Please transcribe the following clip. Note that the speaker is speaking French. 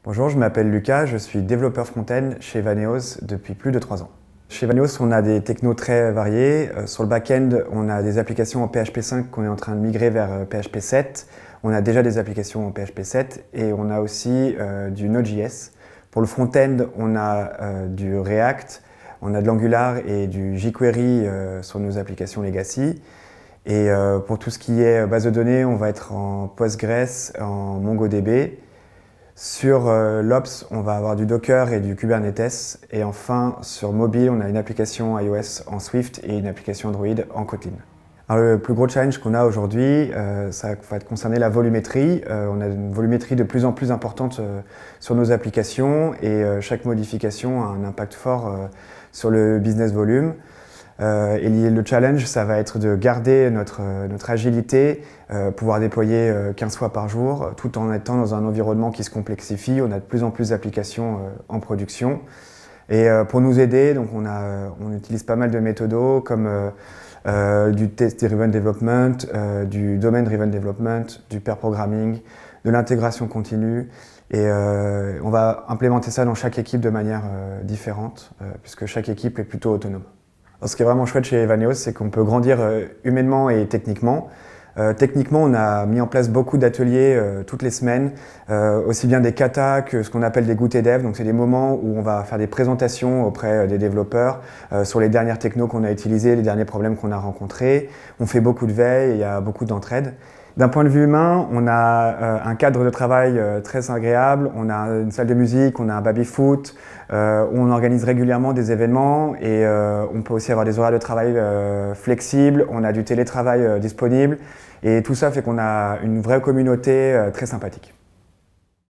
Bonjour, je m'appelle Lucas, je suis développeur front-end chez Vaneos depuis plus de 3 ans. Chez Vaneos, on a des technos très variés. Sur le back-end, on a des applications en PHP 5 qu'on est en train de migrer vers PHP 7. On a déjà des applications en PHP 7 et on a aussi du Node.js. Pour le front-end, on a du React, on a de l'Angular et du jQuery sur nos applications legacy. Et pour tout ce qui est base de données, on va être en Postgres, en MongoDB. Sur l'Ops, on va avoir du Docker et du Kubernetes. Et enfin, sur mobile, on a une application iOS en Swift et une application Android en Kotlin. Alors, le plus gros challenge qu'on a aujourd'hui, ça va concerner la volumétrie. On a une volumétrie de plus en plus importante sur nos applications et chaque modification a un impact fort sur le business volume. Et le challenge, ça va être de garder notre agilité, pouvoir déployer 15 fois par jour, tout en étant dans un environnement qui se complexifie. On a de plus en plus d'applications en production. Et pour nous aider, donc on utilise pas mal de méthodos comme du test-driven development, du domain-driven development, du pair programming, de l'intégration continue. Et on va implémenter ça dans chaque équipe de manière différente, puisque chaque équipe est plutôt autonome. Alors, ce qui est vraiment chouette chez Vaneos, c'est qu'on peut grandir humainement et techniquement. Techniquement, on a mis en place beaucoup d'ateliers toutes les semaines, aussi bien des katas que ce qu'on appelle des goûters dev. Donc, c'est des moments où on va faire des présentations auprès des développeurs sur les dernières technos qu'on a utilisées, les derniers problèmes qu'on a rencontrés. On fait beaucoup de veille et il y a beaucoup d'entraide. D'un point de vue humain, on a un cadre de travail très agréable, on a une salle de musique, on a un baby-foot, où on organise régulièrement des événements et on peut aussi avoir des horaires de travail flexibles, on a du télétravail disponible et tout ça fait qu'on a une vraie communauté très sympathique.